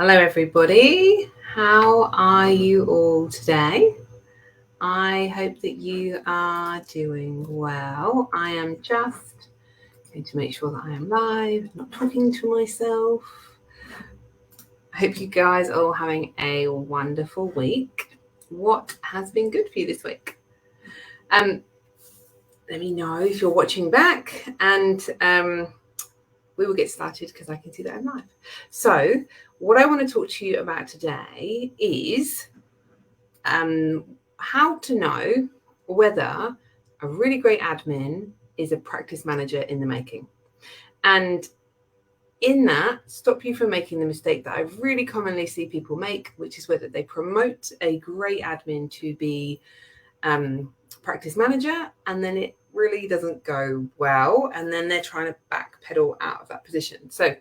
Hello, everybody. How are you all today? I hope that you are doing well. I am just going to make sure that I am live, not talking to myself. I hope you guys are all having a wonderful week. What has been good for you this week? Let me know if you're watching back, and we will get started because I can see that I'm live. So, what I want to talk to you about today is how to know whether a really great admin is a practice manager in the making. And in that, stop you from making the mistake that I really commonly see people make, which is whether they promote a great admin to be practice manager, and then it really doesn't go well, and then they're trying to backpedal out of that position. So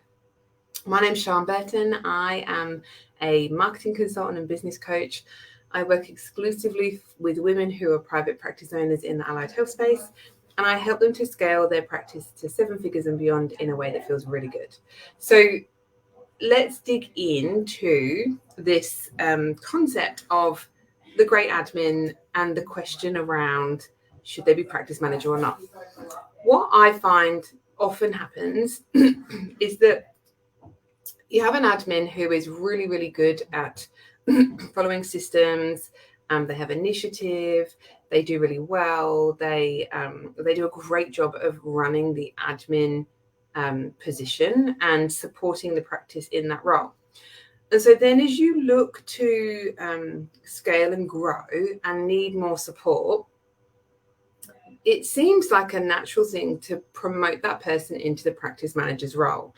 my name's Sian Burton. I am a marketing consultant and business coach. I work exclusively with women who are private practice owners in the allied health space, and I help them to scale their practice to 7 figures and beyond in a way that feels really good. So let's dig into this concept of the great admin and the question around should they be practice manager or not. What I find often happens is that you have an admin who is really, really good at following systems. They have initiative. They do really well. They do a great job of running the admin position and supporting the practice in that role. And so then as you look to scale and grow and need more support, it seems like a natural thing to promote that person into the practice manager's role.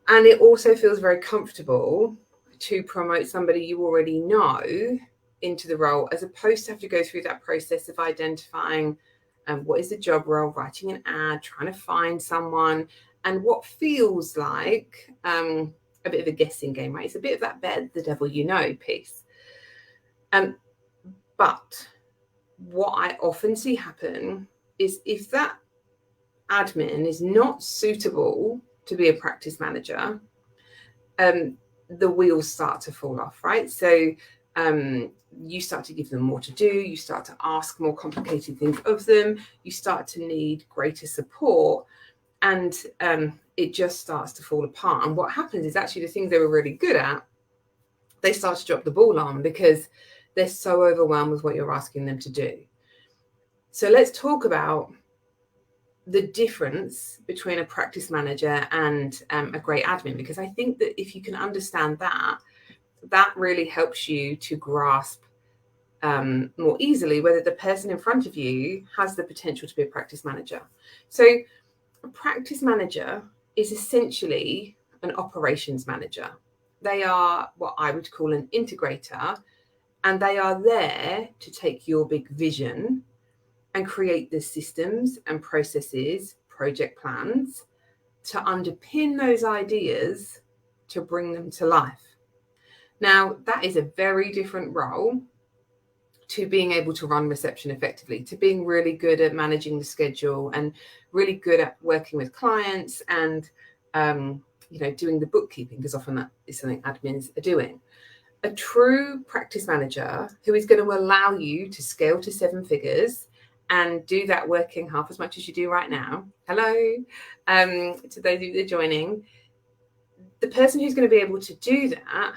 And it also feels very comfortable to promote somebody you already know into the role, as opposed to have to go through that process of identifying what is the job role, writing an ad, trying to find someone, and what feels like a bit of a guessing game, right? It's a bit of that better the devil you know piece. But what I often see happen is if that admin is not suitable to be a practice manager, the wheels start to fall off, right? So you start to give them more to do, you start to ask more complicated things of them, you start to need greater support, and it just starts to fall apart. And what happens is actually the things they were really good at, they start to drop the ball on because they're so overwhelmed with what you're asking them to do. So let's talk about the difference between a practice manager and a great admin, because I think that if you can understand that, that really helps you to grasp more easily whether the person in front of you has the potential to be a practice manager. So a practice manager is essentially an operations manager. They are what I would call an integrator, and they are there to take your big vision and create the systems and processes, project plans to underpin those ideas to bring them to life. Now, that is a very different role to being able to run reception effectively, to being really good at managing the schedule and really good at working with clients and doing the bookkeeping, because often that is something admins are doing. A true practice manager who is going to allow you to scale to 7 figures and do that working half as much as you do right now. Hello, to those of you that are joining. The person who's going to be able to do that,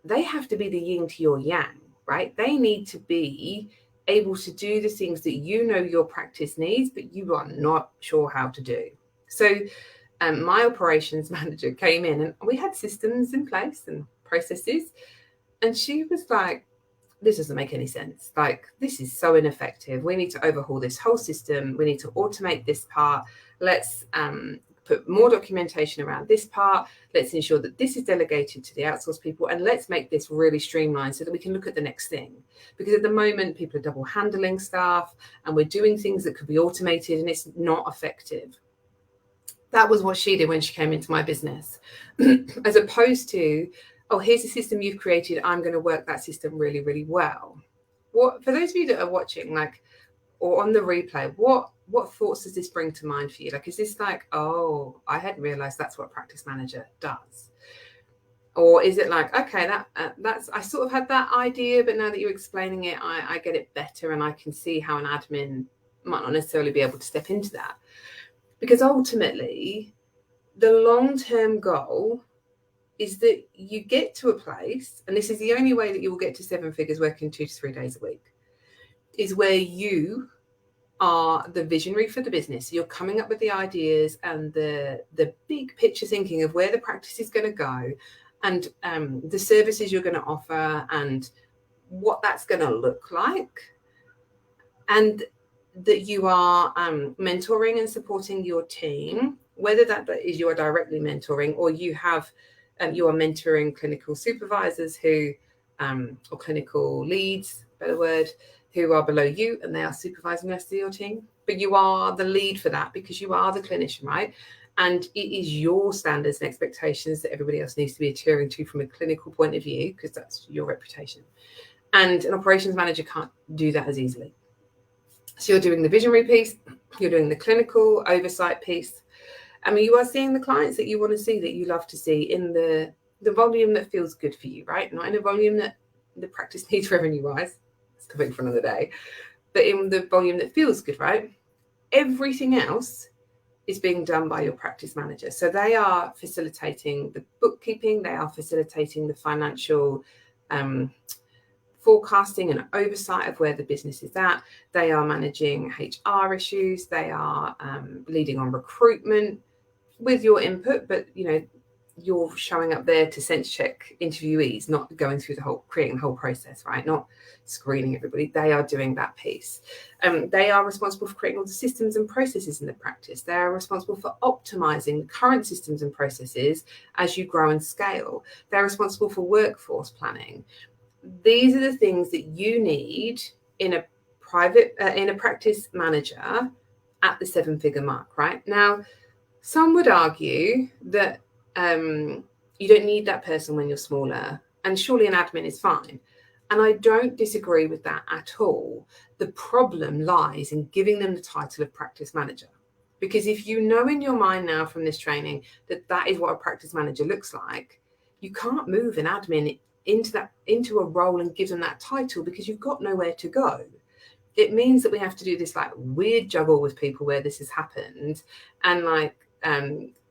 they have to be the yin to your yang, right? They need to be able to do the things that you know your practice needs, but you are not sure how to do. So my operations manager came in and we had systems in place and processes. And she was like, this doesn't make any sense. Like, this is so ineffective. We need to overhaul this whole system. We need to automate this part. Let's put more documentation around this part. Let's ensure that this is delegated to the outsourced people, and let's make this really streamlined so that we can look at the next thing. Because at the moment, people are double handling stuff and we're doing things that could be automated and it's not effective. That was what she did when she came into my business, as opposed to, oh, here's a system you've created. I'm going to work that system really, really well. What, for those of you that are watching, like, or on the replay, what thoughts does this bring to mind for you? Like, is this like, oh, I hadn't realized that's what a practice manager does? Or is it like, okay, that's, I sort of had that idea, but now that you're explaining it, I get it better, and I can see how an admin might not necessarily be able to step into that. Because ultimately, the long-term goal is that you get to a place, and this is the only way that you will get to 7 figures working 2 to 3 days a week, is where you are the visionary for the business. You're coming up with the ideas and the big picture thinking of where the practice is going to go, and the services you're going to offer, and what that's going to look like, and that you are mentoring and supporting your team, whether that is you are directly mentoring, or you have you are mentoring clinical supervisors who or clinical leads, better word, who are below you, and they are supervising the rest of your team. But you are the lead for that because you are the clinician, right? And it is your standards and expectations that everybody else needs to be adhering to from a clinical point of view, because that's your reputation. And an operations manager can't do that as easily. So you're doing the visionary piece, you're doing the clinical oversight piece. I mean, you are seeing the clients that you want to see, that you love to see, in the volume that feels good for you, right? Not in a volume that the practice needs revenue-wise. It's a topic for another day. But in the volume that feels good, right? Everything else is being done by your practice manager. So they are facilitating the bookkeeping, they are facilitating the financial forecasting and oversight of where the business is at. They are managing HR issues. They are leading on recruitment with your input, but you're showing up there to sense check interviewees, not going through creating the whole process, right? Not screening everybody. They are doing that piece. They are responsible for creating all the systems and processes in the practice. They are responsible for optimizing the current systems and processes as you grow and scale. They're responsible for workforce planning. These are the things that you need in a practice manager at the 7-figure mark, right? Now, some would argue that you don't need that person when you're smaller, and surely an admin is fine. And I don't disagree with that at all. The problem lies in giving them the title of practice manager. Because if you know in your mind now from this training that is what a practice manager looks like, you can't move an admin into a role and give them that title, because you've got nowhere to go. It means that we have to do this like weird juggle with people where this has happened, and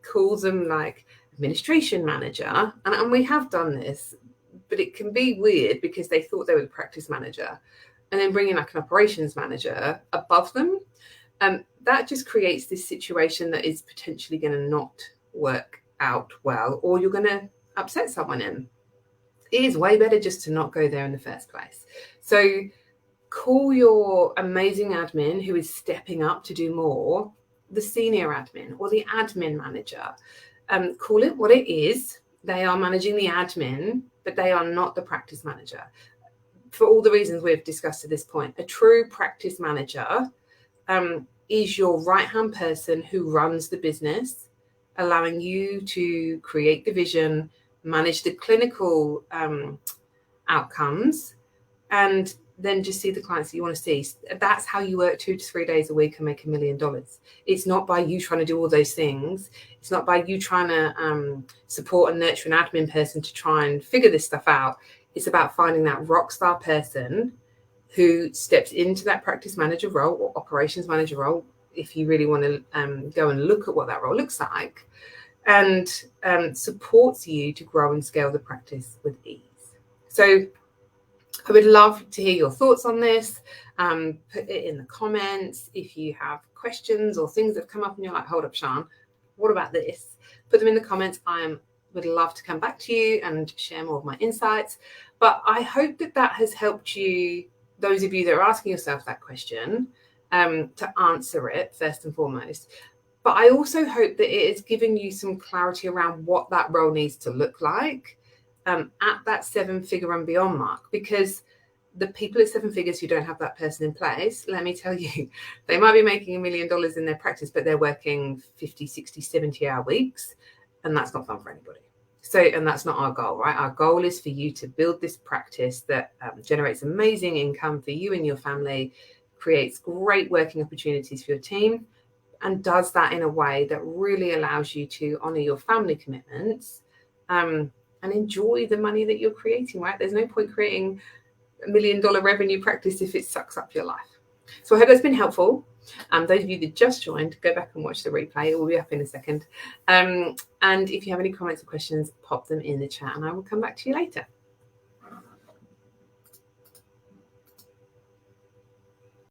call them like administration manager, and we have done this, but it can be weird because they thought they were the practice manager, and then bringing like an operations manager above them, that just creates this situation that is potentially going to not work out well, or you're going to upset someone in. It is way better just to not go there in the first place. So call your amazing admin who is stepping up to do more the senior admin or the admin manager. Call it what it is. They are managing the admin, but they are not the practice manager. For all the reasons we've discussed to this point, a true practice manager is your right-hand person who runs the business, allowing you to create the vision, manage the clinical outcomes, and then just see the clients that you want to see. That's how you work 2 to 3 days a week and make $1 million. It's not by you trying to do all those things. It's not by you trying to support and nurture an admin person to try and figure this stuff out. It's about finding that rock star person who steps into that practice manager role or operations manager role, if you really want to go and look at what that role looks like, and supports you to grow and scale the practice with ease. So I would love to hear your thoughts on this. Put it in the comments. If you have questions or things that have come up and you're like, hold up, Sian, what about this? Put them in the comments. I would love to come back to you and share more of my insights. But I hope that has helped you, those of you that are asking yourself that question, to answer it first and foremost. But I also hope that it has given you some clarity around what that role needs to look like at that 7-figure and beyond mark. Because the people at 7 figures who don't have that person in place, let me tell you, they might be making $1 million in their practice, but they're working 50, 60, 70-hour weeks. And that's not fun for anybody. So, and that's not our goal, right? Our goal is for you to build this practice that generates amazing income for you and your family, creates great working opportunities for your team, and does that in a way that really allows you to honor your family commitments, and enjoy the money that you're creating, right? There's no point creating $1 million revenue practice if it sucks up your life. So I hope that's been helpful. Those of you that just joined, go back and watch the replay. It will be up in a second. And if you have any comments or questions, pop them in the chat and I will come back to you later.